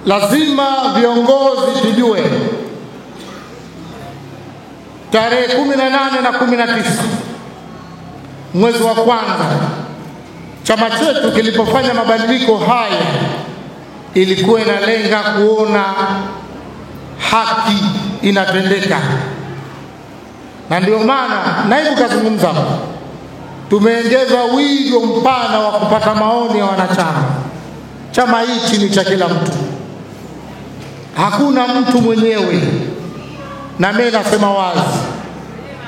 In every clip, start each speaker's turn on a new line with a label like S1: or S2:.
S1: lazima viongozi tujue tarehe 18 na 19 mwezi wa kwanza chama chetu kilipofanya mabadiliko haya ilikuwa inalenga kuona haki inatendeka, na ndio maana naibu kazungumza, tumeongeza wigo mpana wa kupata maoni ya wanachama. Chama hichi ni cha kila mtu, hakuna mtu mwenyewe. Na mimi nasema wazi,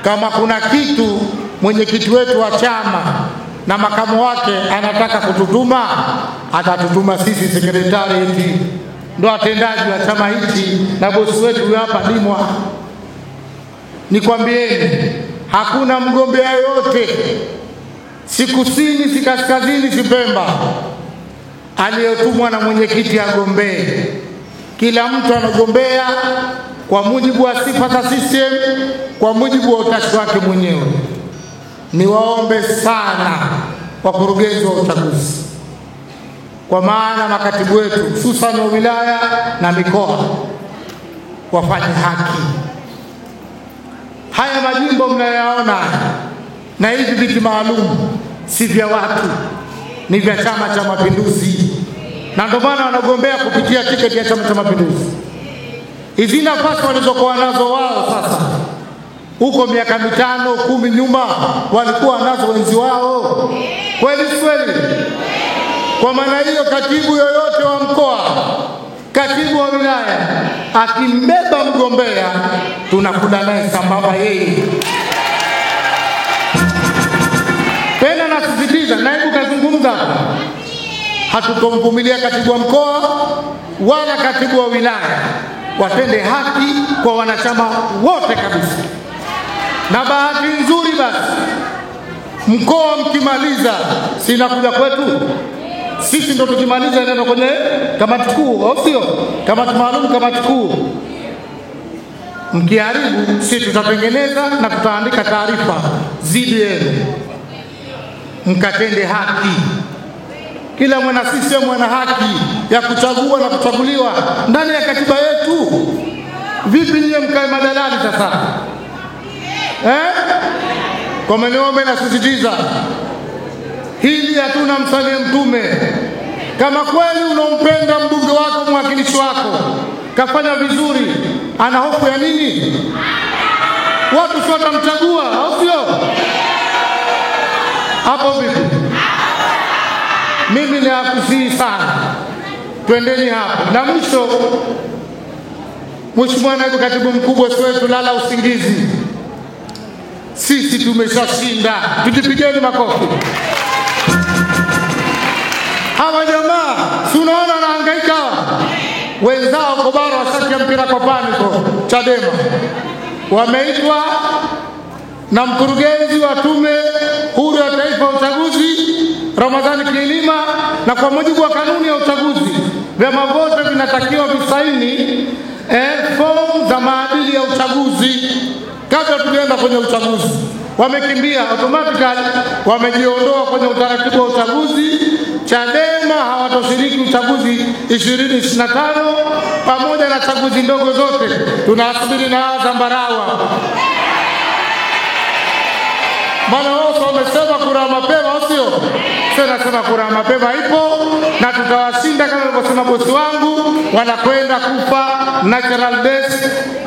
S1: kama kuna kitu mwenyekiti wetu wa chama na makamu wake anataka kututuma, atatutuma sisi sekretarieti, ndo watendaji wa chama hichi, na bosi wetu hapa Dimwa. Nikwambieni, hakuna mgombea yote si kusini, si kaskazini, si Pemba aliyotumwa na mwenyekiti agombee. Kila mtu anagombea kwa mujibu wa sifa za system, kwa mujibu wa utashi wake mwenyewe. Niwaombe sana wakurugenzi wa uchaguzi, kwa maana makatibu wetu hususan wa wilaya na mikoa wafanye haki. Haya majimbo mnayoyaona na hivi viti maalum si vya watu, ni vya Chama cha Mapinduzi, na ndio maana wanagombea kupitia tiketi ya Chama cha Mapinduzi. Hizi nafasi walizokuwa nazo wao sasa, huko miaka 5, 10 nyuma walikuwa nazo wenzi wao. Kweli kweli? Kwa maana hiyo, katibu yoyote wa mkoa, katibu wa wilaya akimbeba mgombea, tunakula naye sambamba yeye. Tena nasisitiza, naibu kazungumza, hatutomvumilia katibu wa mkoa wala katibu wa wilaya, watende haki kwa wanachama wote kabisa. Na bahati nzuri basi, mkoa mkimaliza, sina kuja kwetu sisi, ndo tukimaliza neno kwenye kamati kuu, au sio? Kamati maalum, kamati kuu. Mkiharibu, sisi tutatengeneza na tutaandika taarifa zidi yenu, mkatende haki. Kila mwana sisi mwana haki ya kuchagua na kuchaguliwa ndani ya katiba yetu. Vipi nyie mkae madalali sasa? Kwa maana nasisitiza hili, hatuna msanii mtume. Kama kweli unampenda mbunge wako, mwakilishi wako kafanya vizuri, ana hofu ya nini? Watu sio watamchagua, au sio? Hapo vipi? Mimi nakusihi sana, twendeni hapo. Na mwisho, Mheshimiwa Naibu Katibu Mkuu wetu, lala usingizi. Sisi tumeshashinda, tujipigeni makofi. Hawa jamaa si unaona wanahangaika, wenzao Kobara wasaki mpira kwa paniko Chadema wameitwa na mkurugenzi wa Tume Huru ya Taifa ya Uchaguzi Ramadhani Kilima, na kwa mujibu wa kanuni ya uchaguzi vyama vyote vinatakiwa visaini fomu za maadili ya uchaguzi kabla tulienda kwenye uchaguzi. Wamekimbia automatically, wamejiondoa kwenye utaratibu wa uchaguzi. Chadema hawatoshiriki uchaguzi 2025 pamoja na chaguzi ndogo zote. Tunasubiri na Zambarawa. Bwana wao wamesema kura mapema, sio? Sasa nasema kura mapema ipo na tutawashinda kama alivyosema bosi wangu, wanakwenda kufa natural death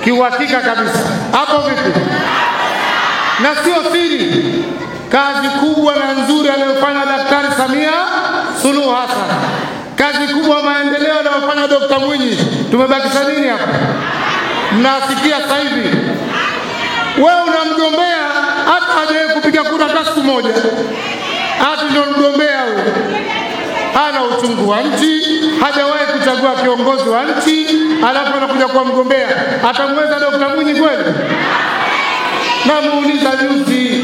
S1: kiuhakika kabisa. Hapo vipi? Na sio siri, kazi kubwa na nzuri aliyofanya Daktari Samia Suluhu Hassan, kazi kubwa maendeleo aliyofanya Dr. Mwinyi. Tumebakisha nini hapa? Mnasikia sasa hivi wewe unamgombea hata hajawahi kupiga kura hata siku moja, hata ndio mgombea huyo, hana uchungu wa nchi, hajawahi kuchagua kiongozi wa nchi, alafu anakuja kuwa mgombea. Atamweza Dr. Mwinyi kweli? Na muuliza juzi,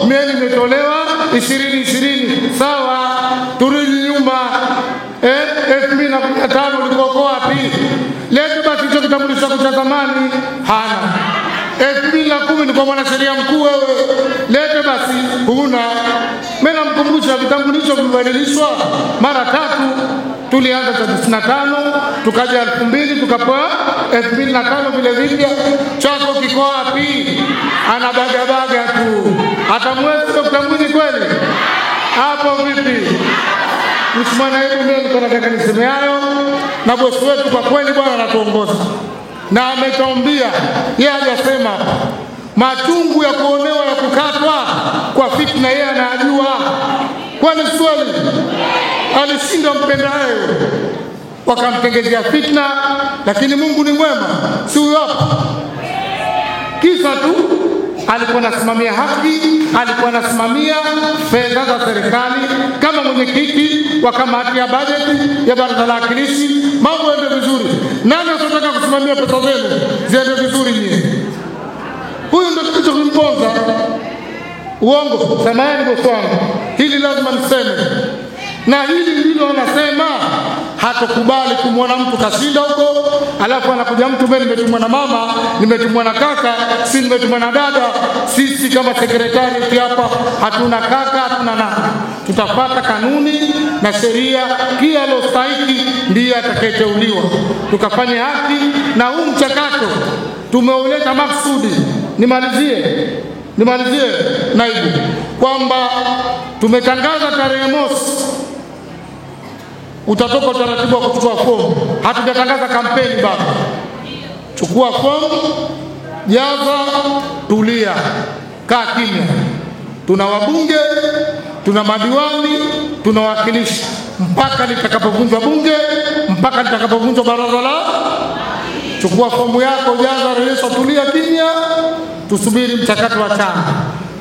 S1: mimi nimetolewa 2020, sawa, turudi nyuma. 2015 ulikokuwa wapi? Leo basi hicho kitambulisho cha zamani hana. 2010 ni kwa mwanasheria mkuu wewe, lete basi huna. Mimi namkumbusha vitambulisho vimebadilishwa mara 3. Tulianza 95, tukaja 2000, tukapewa 2005 vile vile. Chako kiko wapi? Anabagabaga tu. Atamwezi Dr. Mwinyi kweli? Hapo vipi? Mheshimiwa Naibu, mimi nataka niseme hayo, na bosi wetu kwa kweli bwana anatuongoza. Na ametuambia yeye hajasema machungu ya kuonewa ya kukatwa kwa fitna yeye anajua. Kwani swali alishinda mpendaye wakamtengezea fitna, lakini Mungu ni mwema, si huyo hapa. Kisa tu alikuwa anasimamia haki, alikuwa anasimamia fedha za serikali kama mwenyekiti wa kamati ya bajeti ya Baraza la Wawakilishi. Mambo yaende vizuri. Nani anataka kusimamia pesa zenu ziende vizuri nyinyi? Huyu ndio kitu kimponza. Uongo, samahani bosi wangu. Hili lazima niseme. Na hili ndilo anasema hatakubali kumwona mtu kashinda huko, alafu anakuja mtu mimi nimetumwa na mama, nimetumwa na kaka, si nimetumwa na dada. Sisi kama sekretari hapa hatuna kaka, hatuna nani. Tutafuata kanuni na sheria, kila alostahili ndiye atakayeteuliwa. Tukafanye haki, na huu mchakato tumeuleta maksudi. Nimalizie naibu kwamba tumetangaza tarehe mosi utatoka utaratibu wa kuchukua fomu. Hatujatangaza kampeni bado. Chukua fomu, jaza, tulia, kaa kimya. Tuna wabunge, tuna madiwani, tuna wawakilishi mpaka litakapovunjwa bunge, mpaka litakapovunjwa baraza la. Chukua fomu yako, jaza, rejea, tulia kimya, tusubiri mchakato wa chama.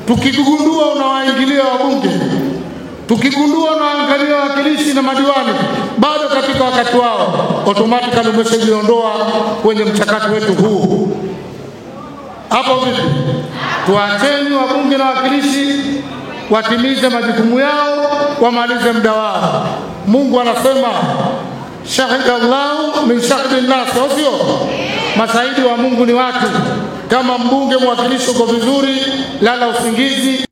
S1: Tukigundua unawaingilia wabunge, tukigundua unaangalia wawakilishi na madiwani bado katika wakati wao, automatically umeshajiondoa kwenye mchakato wetu huu. Hapo vipi? Tuacheni wabunge na wawakilishi watimize majukumu yao, wamalize muda wao. Mungu anasema shahidallahu min shahidin nas, sio? Mashahidi wa Mungu ni watu. Kama mbunge mwakilishi uko vizuri, lala usingizi,